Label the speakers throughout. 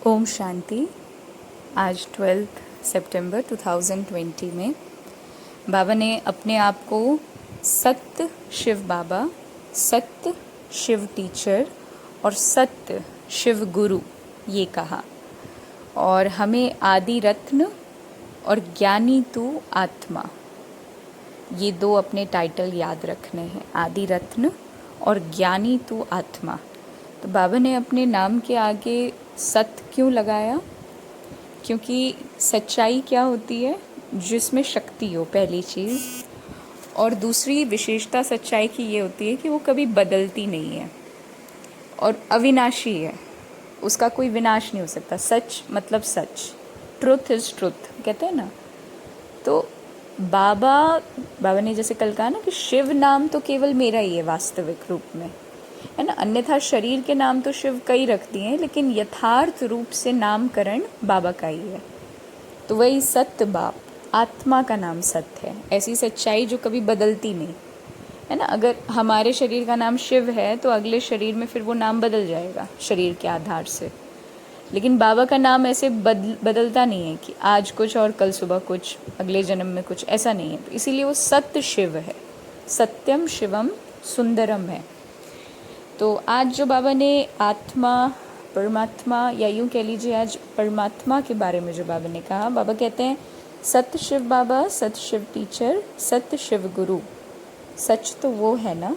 Speaker 1: ओम शांति। आज 12 सितंबर 2020 में बाबा ने अपने आप को सत्य शिव बाबा, सत्य शिव टीचर और सत्य शिव गुरु ये कहा, और हमें आदि रत्न और ज्ञानी तू आत्मा ये दो अपने टाइटल याद रखने हैं, आदि रत्न और ज्ञानी तू आत्मा। तो बाबा ने अपने नाम के आगे सत्य क्यों लगाया? क्योंकि सच्चाई क्या होती है? जिसमें शक्ति हो, पहली चीज़। और दूसरी विशेषता सच्चाई की ये होती है कि वो कभी बदलती नहीं है और अविनाशी है, उसका कोई विनाश नहीं हो सकता। सच मतलब सच, ट्रुथ इज़ ट्रुथ कहते हैं ना। तो बाबा ने जैसे कल कहा ना कि शिव नाम तो केवल मेरा ही है वास्तविक रूप में, है ना। अन्यथा शरीर के नाम तो शिव कई रख दिए हैं, लेकिन यथार्थ रूप से नामकरण बाबा का ही है। तो वही सत्य बाप, आत्मा का नाम सत्य है, ऐसी सच्चाई जो कभी बदलती नहीं, है ना। अगर हमारे शरीर का नाम शिव है तो अगले शरीर में फिर वो नाम बदल जाएगा शरीर के आधार से, लेकिन बाबा का नाम ऐसे बदलता नहीं है कि आज कुछ और कल सुबह कुछ, अगले जन्म में कुछ, ऐसा नहीं है। तो इसीलिए वो सत्य शिव है, सत्यम शिवम सुंदरम है। तो आज जो बाबा ने आत्मा, परमात्मा, या यूँ कह लीजिए आज परमात्मा के बारे में जो बाबा ने कहा, बाबा कहते हैं सत्य शिव बाबा, सत्य शिव टीचर, सत्य शिव गुरु। सच तो वो है ना,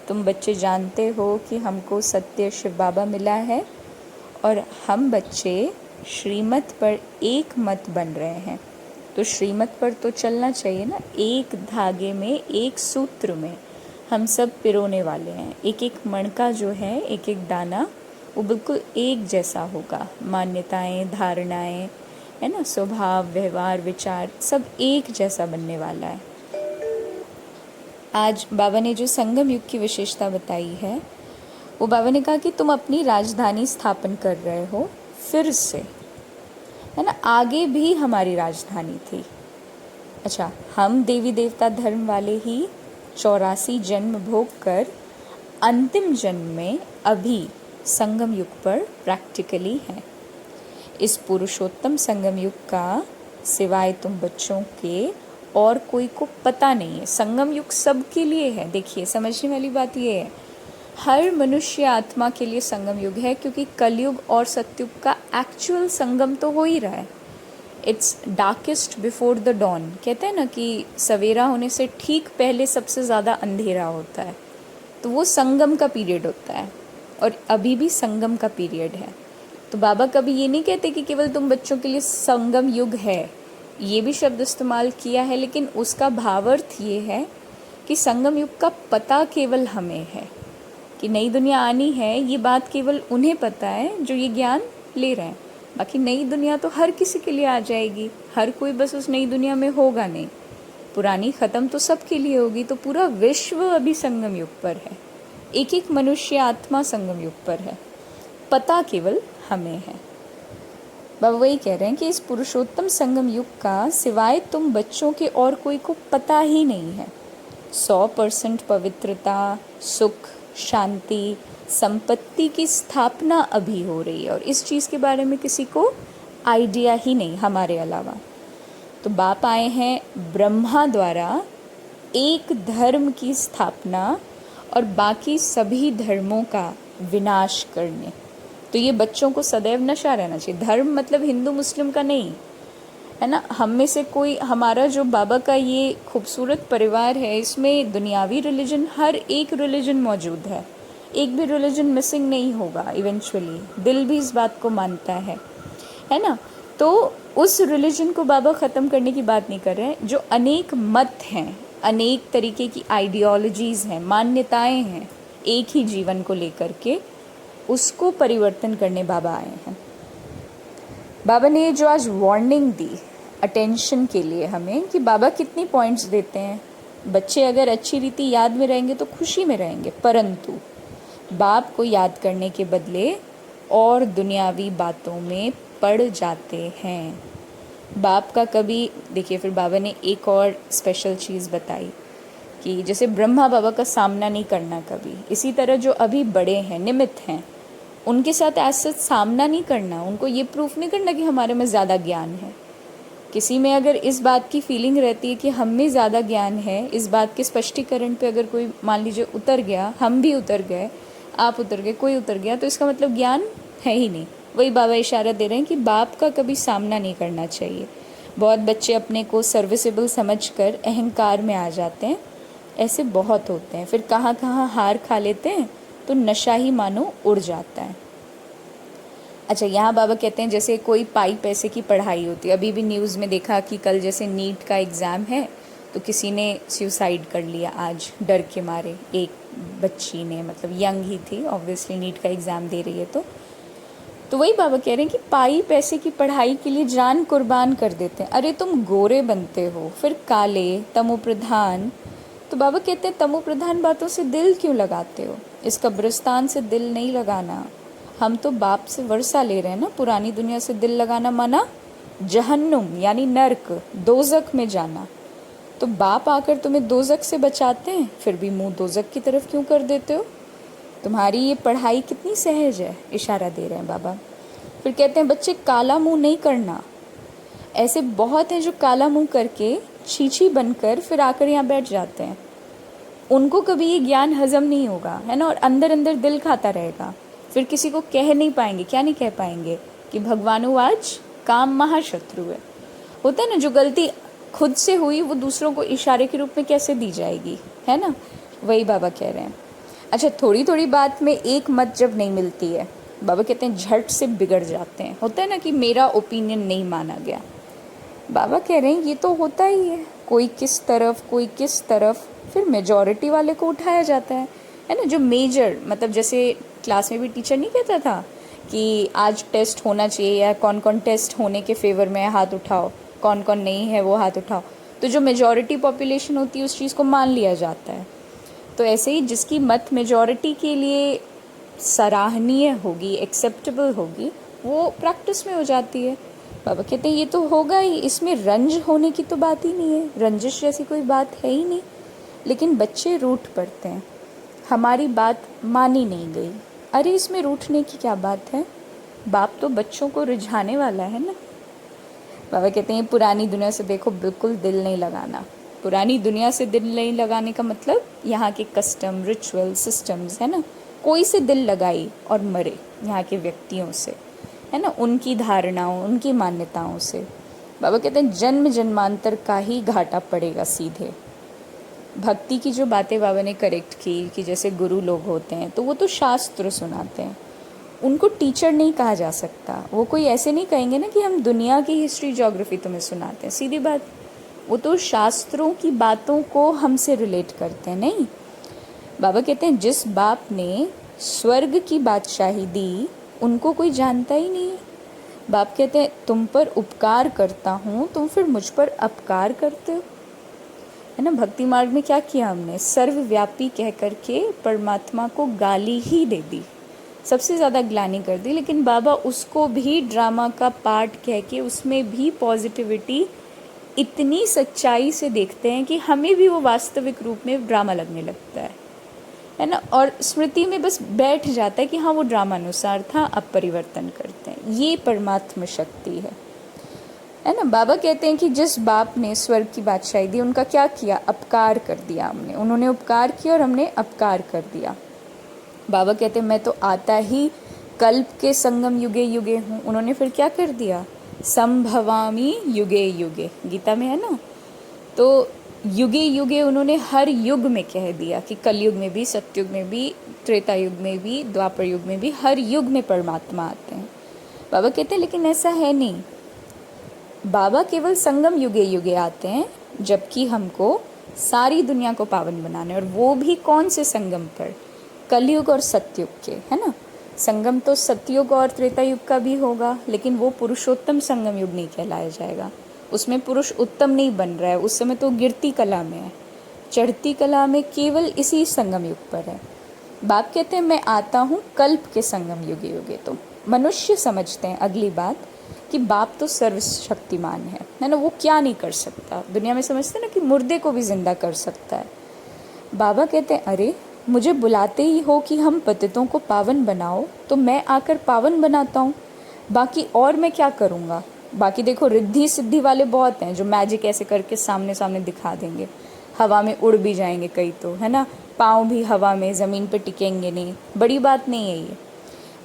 Speaker 1: तुम बच्चे जानते हो कि हमको सत्य शिव बाबा मिला है और हम बच्चे श्रीमत पर एक मत बन रहे हैं। तो श्रीमत पर तो चलना चाहिए ना, एक धागे में, एक सूत्र में हम सब पिरोने वाले हैं। एक एक मणका जो है, एक एक दाना, वो बिल्कुल एक जैसा होगा। मान्यताएं, धारणाएं, है ना, स्वभाव, व्यवहार, विचार सब एक जैसा बनने वाला है। आज बाबा ने जो संगम युग की विशेषता बताई है, वो बाबा ने कहा कि तुम अपनी राजधानी स्थापन कर रहे हो फिर से, है ना। आगे भी हमारी राजधानी थी। अच्छा, हम देवी देवता धर्म वाले ही 84 जन्म भोग कर अंतिम जन्म में अभी संगम युग पर प्रैक्टिकली हैं। इस पुरुषोत्तम संगम युग का सिवाय तुम बच्चों के और कोई को पता नहीं है। संगम युग सबके लिए है। देखिए, समझने वाली बात ये है, हर मनुष्य आत्मा के लिए संगम युग है, क्योंकि कलयुग और सतयुग का एक्चुअल संगम तो हो ही रहा है। It's darkest before the dawn, कहते हैं ना कि सवेरा होने से ठीक पहले सबसे ज़्यादा अंधेरा होता है। तो वो संगम का पीरियड होता है, और अभी भी संगम का पीरियड है। तो बाबा कभी ये नहीं कहते कि केवल तुम बच्चों के लिए संगम युग है, ये भी शब्द इस्तेमाल किया है, लेकिन उसका भावार्थ ये है कि संगम युग का पता केवल हमें है कि नई दुनिया आनी है। ये बात केवल उन्हें पता है जो ये ज्ञान ले रहे हैं। बाकी नई दुनिया तो हर किसी के लिए आ जाएगी, हर कोई बस उस नई दुनिया में होगा नहीं। पुरानी ख़त्म तो सबके लिए होगी। तो पूरा विश्व अभी संगम युग पर है, एक एक मनुष्य आत्मा संगम युग पर है, पता केवल हमें है। बाबा वही कह रहे हैं कि इस पुरुषोत्तम संगम युग का सिवाय तुम बच्चों के और कोई को पता ही नहीं है। 100% पवित्रता, सुख, शांति, संपत्ति की स्थापना अभी हो रही है, और इस चीज़ के बारे में किसी को आइडिया ही नहीं हमारे अलावा। तो बाप आए हैं ब्रह्मा द्वारा एक धर्म की स्थापना और बाकी सभी धर्मों का विनाश करने। तो ये बच्चों को सदैव नशा रहना चाहिए। धर्म मतलब हिंदू मुस्लिम का नहीं, है ना। हम में से कोई, हमारा जो बाबा का ये खूबसूरत परिवार है, इसमें दुनियावी रिलीजन, हर एक रिलीजन मौजूद है। एक भी रिलीजन मिसिंग नहीं होगा इवेंचुअली। दिल भी इस बात को मानता है ना। तो उस रिलीजन को बाबा ख़त्म करने की बात नहीं कर रहे हैं। जो अनेक मत हैं, अनेक तरीके की आइडियोलॉजीज़ हैं, मान्यताएं हैं एक ही जीवन को लेकर के, उसको परिवर्तन करने बाबा आए हैं। बाबा ने जो आज वार्निंग दी अटेंशन के लिए हमें, कि बाबा कितनी पॉइंट्स देते हैं। बच्चे अगर अच्छी रीति याद में रहेंगे तो खुशी में रहेंगे, परंतु बाप को याद करने के बदले और दुनियावी बातों में पड़ जाते हैं। बाप का कभी, देखिए, फिर बाबा ने एक और स्पेशल चीज़ बताई कि जैसे ब्रह्मा बाबा का सामना नहीं करना कभी, इसी तरह जो अभी बड़े हैं, निमित्त हैं, उनके साथ ऐसा सामना नहीं करना, उनको ये प्रूफ नहीं करना कि हमारे में ज़्यादा ज्ञान है। किसी में अगर इस बात की फीलिंग रहती है कि हम में ज़्यादा ज्ञान है, इस बात के स्पष्टीकरण पे अगर कोई मान लीजिए उतर गया, हम भी उतर गए, आप उतर गए, कोई उतर गया, तो इसका मतलब ज्ञान है ही नहीं। वही बाबा इशारा दे रहे हैं कि बाप का कभी सामना नहीं करना चाहिए। बहुत बच्चे अपने को सर्विसेबल समझकर अहंकार में आ जाते हैं, ऐसे बहुत होते हैं, फिर कहाँ कहाँ हार खा लेते हैं तो नशा ही मानो उड़ जाता है। अच्छा, यहाँ बाबा कहते हैं जैसे कोई पाई पैसे की पढ़ाई होती है। अभी भी न्यूज़ में देखा कि कल जैसे नीट का एग्ज़ाम है तो किसी ने सुसाइड कर लिया आज डर के मारे। एक बच्ची ने, मतलब यंग ही थी, ऑब्वियसली नीट का एग्ज़ाम दे रही है तो वही बाबा कह रहे हैं कि पाई पैसे की पढ़ाई के लिए जान कुर्बान कर देते हैं। अरे तुम गोरे बनते हो, फिर काले, तमो प्रधान। तो बाबा कहते हैं तमो प्रधान बातों से दिल क्यों लगाते हो? इस कब्रिस्तान से दिल नहीं लगाना। हम तो बाप से वर्षा ले रहे हैं ना। पुरानी दुनिया से दिल लगाना माना जहन्नुम यानी नर्क, दोजक में जाना। तो बाप आकर तुम्हें दोजक से बचाते हैं, फिर भी मुंह दोजक की तरफ क्यों कर देते हो? तुम्हारी ये पढ़ाई कितनी सहज है, इशारा दे रहे हैं बाबा। फिर कहते हैं बच्चे काला मुंह नहीं करना। ऐसे बहुत हैं जो काला मुंह करके छीछी बनकर फिर आकर यहाँ बैठ जाते हैं। उनको कभी ये ज्ञान हजम नहीं होगा, है ना, और अंदर अंदर दिल खाता रहेगा। फिर किसी को कह नहीं पाएंगे, क्या नहीं कह पाएंगे कि भगवानो आज काम महाशत्रु है। होता है ना, जो गलती खुद से हुई वो दूसरों को इशारे के रूप में कैसे दी जाएगी, है ना, वही बाबा कह रहे हैं। अच्छा, थोड़ी थोड़ी बात में एक मत जब नहीं मिलती है, बाबा कहते हैं झट से बिगड़ जाते हैं। होता है ना कि मेरा ओपिनियन नहीं माना गया। बाबा कह रहे हैं ये तो होता ही है, कोई किस तरफ कोई किस तरफ, फिर मेजॉरिटी वाले को उठाया जाता है ना। जो मेजर, मतलब जैसे क्लास में भी टीचर नहीं कहता था कि आज टेस्ट होना चाहिए या कौन कौन टेस्ट होने के फेवर में हाथ उठाओ, कौन कौन नहीं है वो हाथ उठाओ। तो जो मेजॉरिटी पॉपुलेशन होती है उस चीज़ को मान लिया जाता है। तो ऐसे ही जिसकी मत मेजॉरिटी के लिए सराहनीय होगी, एक्सेप्टेबल होगी, वो प्रैक्टिस में हो जाती है। बाबा कहते हैं ये तो होगा ही, इसमें रंज होने की तो बात ही नहीं है, रंजिश जैसी कोई बात है ही नहीं। लेकिन बच्चे रूठ पड़ते हैं, हमारी बात मानी नहीं गई। अरे इसमें रूठने की क्या बात है, बाप तो बच्चों को रिझाने वाला है ना। बाबा कहते हैं पुरानी दुनिया से देखो, बिल्कुल दिल नहीं लगाना। पुरानी दुनिया से दिल नहीं लगाने का मतलब यहाँ के कस्टम, रिचुअल, सिस्टम्स, है ना, कोई से दिल लगाई और मरे यहाँ के व्यक्तियों से, है ना, उनकी धारणाओं, उनकी मान्यताओं से। बाबा कहते हैं जन्म जन्मांतर का ही घाटा पड़ेगा सीधे। भक्ति की जो बातें बाबा ने करेक्ट की कि जैसे गुरु लोग होते हैं तो वो तो शास्त्र सुनाते हैं, उनको टीचर नहीं कहा जा सकता। वो कोई ऐसे नहीं कहेंगे ना कि हम दुनिया की हिस्ट्री ज्योग्राफी तुम्हें सुनाते हैं, सीधी बात। वो तो शास्त्रों की बातों को हमसे रिलेट करते हैं। नहीं, बाबा कहते हैं जिस बाप ने स्वर्ग की बादशाही दी उनको कोई जानता ही नहीं है। बाप कहते हैं तुम पर उपकार करता हूँ, तुम फिर मुझ पर अपकार करते हो, है ना। भक्ति मार्ग में क्या किया हमने, सर्वव्यापी कह करके परमात्मा को गाली ही दे दी, सबसे ज़्यादा ग्लानि कर दी। लेकिन बाबा उसको भी ड्रामा का पार्ट कह के उसमें भी पॉजिटिविटी, इतनी सच्चाई से देखते हैं कि हमें भी वो वास्तविक रूप में ड्रामा लगने लगता है ना। और स्मृति में बस बैठ जाता है कि हाँ वो ड्रामा अनुसार था, अब परिवर्तन करते हैं। ये परमात्मा शक्ति है ना। बाबा कहते हैं कि जिस बाप ने स्वर्ग की बादशाही दी उनका क्या किया, अपकार कर दिया हमने। उन्होंने उपकार किया और हमने अपकार कर दिया। बाबा कहते हैं मैं तो आता ही कल्प के संगम युगे युगे हूँ। उन्होंने फिर क्या कर दिया, संभवामी युगे युगे, गीता में है ना। तो युगे युगे उन्होंने हर युग में कह दिया कि कलयुग में भी, सतयुग में भी, त्रेता युग में भी, द्वापर युग में भी, हर युग में परमात्मा आते हैं। बाबा कहते हैं लेकिन ऐसा है नहीं, बाबा केवल संगम युगे युगे आते हैं, जबकि हमको सारी दुनिया को पावन बनाना है। और वो भी कौन से संगम पर, कलयुग और सतयुग के, है ना। संगम तो सतयुग और त्रेता युग का भी होगा, लेकिन वो पुरुषोत्तम संगम युग नहीं कहलाया जाएगा। उसमें पुरुष उत्तम नहीं बन रहा है, उस समय तो गिरती कला में है, चढ़ती कला में केवल इसी संगम युग पर है। बाप कहते हैं मैं आता हूँ कल्प के संगम युगे युगे। तो मनुष्य समझते हैं अगली बात कि बाप तो सर्वशक्तिमान है ना, वो क्या नहीं कर सकता। दुनिया में समझते हैं ना कि मुर्दे को भी जिंदा कर सकता है। बाबा कहते हैं अरे मुझे बुलाते ही हो कि हम पतितों को पावन बनाओ, तो मैं आकर पावन बनाता हूँ, बाकी और मैं क्या करूँगा। बाकी देखो रिद्धि सिद्धि वाले बहुत हैं जो मैजिक ऐसे करके सामने सामने दिखा देंगे, हवा में उड़ भी जाएंगे कई तो, है ना, पाँव भी हवा में, ज़मीन पे टिकेंगे नहीं, बड़ी बात नहीं है ये।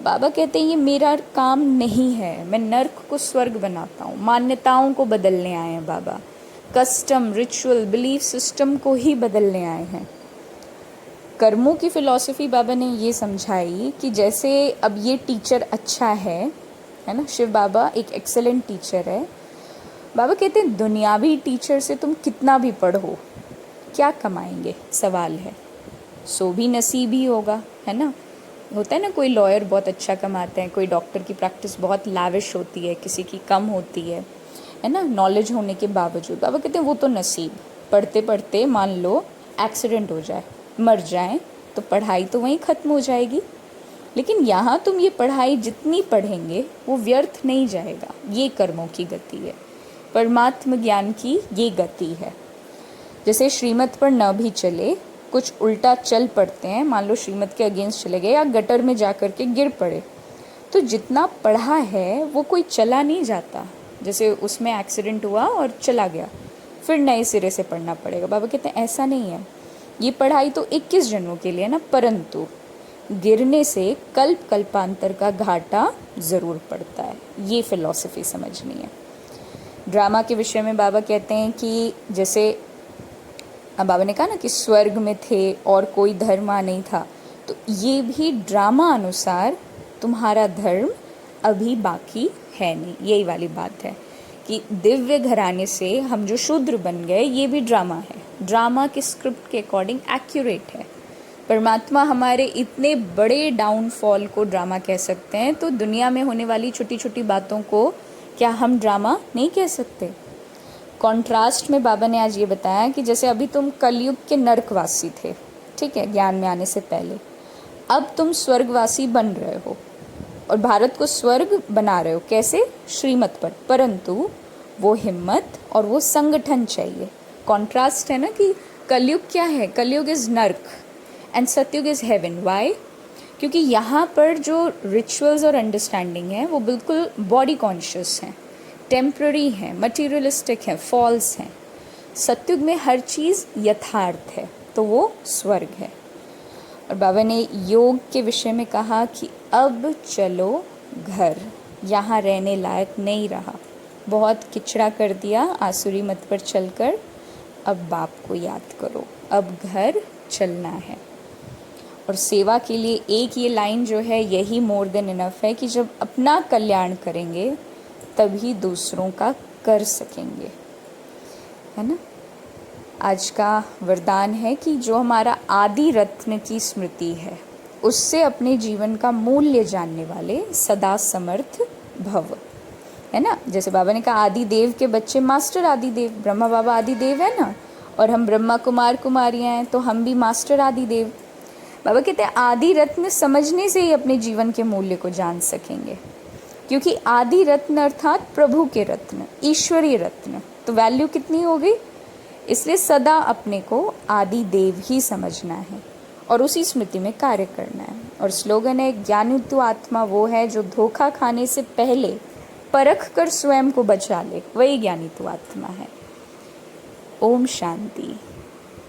Speaker 1: बाबा कहते हैं ये मेरा काम नहीं है, मैं नर्क को स्वर्ग बनाता हूँ। मान्यताओं को बदलने आए हैं बाबा, कस्टम, रिचुअल, बिलीफ सिस्टम को ही बदलने आए हैं। कर्मों की फ़िलॉसफी बाबा ने ये समझाई कि जैसे अब ये टीचर अच्छा है ना, शिव बाबा एक एक्सेलेंट टीचर है। बाबा कहते हैं दुनियावी टीचर से तुम कितना भी पढ़ो क्या कमाएंगे, सवाल है। सो भी नसीब ही होगा, है ना। होता है ना, कोई लॉयर बहुत अच्छा कमाते हैं, कोई डॉक्टर की प्रैक्टिस बहुत लाविश होती है, किसी की कम होती है ना, नॉलेज होने के बावजूद। बाबा कहते हैं वो तो नसीब, पढ़ते पढ़ते मान लो एक्सीडेंट हो जाए, मर जाएं, तो पढ़ाई तो वहीं ख़त्म हो जाएगी। लेकिन यहाँ तुम ये पढ़ाई जितनी पढ़ेंगे वो व्यर्थ नहीं जाएगा। ये कर्मों की गति है, परमात्म ज्ञान की ये गति है। जैसे श्रीमत पर न भी चले, कुछ उल्टा चल पड़ते हैं, मान लो श्रीमत के अगेंस्ट चले गए या गटर में जा कर के गिर पड़े, तो जितना पढ़ा है वो कोई चला नहीं जाता। जैसे उसमें एक्सीडेंट हुआ और चला गया, फिर नए सिरे से पढ़ना पड़ेगा। बाबा कहते हैं ऐसा नहीं है, ये पढ़ाई तो 21 जन्मों के लिए ना, परंतु गिरने से कल्प कल्पांतर का घाटा ज़रूर पड़ता है। ये फ़िलॉसफी समझनी है। ड्रामा के विषय में बाबा कहते हैं कि जैसे अब बाबा ने कहा ना कि स्वर्ग में थे और कोई धर्म नहीं था, तो ये भी ड्रामा अनुसार तुम्हारा धर्म अभी बाकी है नहीं। यही वाली बात है कि दिव्य घराने से हम जो शूद्र बन गए, ये भी ड्रामा है। ड्रामा के स्क्रिप्ट के अकॉर्डिंग एक्यूरेट है। परमात्मा हमारे इतने बड़े डाउनफॉल को ड्रामा कह सकते हैं, तो दुनिया में होने वाली छोटी छोटी बातों को क्या हम ड्रामा नहीं कह सकते। कॉन्ट्रास्ट में बाबा ने आज ये बताया कि जैसे अभी तुम कलयुग के नरकवासी थे, ठीक है, ज्ञान में आने से पहले, अब तुम स्वर्गवासी बन रहे हो और भारत को स्वर्ग बना रहे हो। कैसे? श्रीमत पर, परंतु वो हिम्मत और वो संगठन चाहिए। कॉन्ट्रास्ट है ना कि कलयुग क्या है, कलयुग इज़ नर्क एंड सतयुग इज़ हेवन। वाई? क्योंकि यहाँ पर जो रिचुअल्स और अंडरस्टैंडिंग है वो बिल्कुल बॉडी कॉन्शियस हैं, टेम्प्ररी हैं, मटीरियलिस्टिक हैं, फॉल्स हैं। सतयुग में हर चीज़ यथार्थ है, तो वो स्वर्ग है। और बाबा ने योग के विषय में कहा कि अब चलो घर, यहाँ रहने लायक नहीं रहा, बहुत किचड़ा कर दिया आसुरी मत पर चलकर, अब बाप को याद करो, अब घर चलना है। और सेवा के लिए एक ये लाइन जो है यही मोर देन इनफ है कि जब अपना कल्याण करेंगे तभी दूसरों का कर सकेंगे, है ना। आज का वरदान है कि जो हमारा आदि रत्न की स्मृति है उससे अपने जीवन का मूल्य जानने वाले सदा समर्थ भव, है ना। जैसे बाबा ने कहा आदि देव के बच्चे मास्टर आदि देव, ब्रह्मा बाबा आदि देव है ना, और हम ब्रह्मा कुमार कुमारियाँ हैं, तो हम भी मास्टर आदि देव। बाबा कहते हैं आदि रत्न समझने से ही अपने जीवन के मूल्य को जान सकेंगे, क्योंकि आदि रत्न अर्थात प्रभु के रत्न, ईश्वरीय रत्न, तो वैल्यू कितनी हो गई। इसलिए सदा अपने को आदि देव ही समझना है और उसी स्मृति में कार्य करना है। और स्लोगन है ज्ञानी तो आत्मा वो है जो धोखा खाने से पहले परख कर स्वयं को बचा ले, वही ज्ञानी तो आत्मा है। ओम शांति।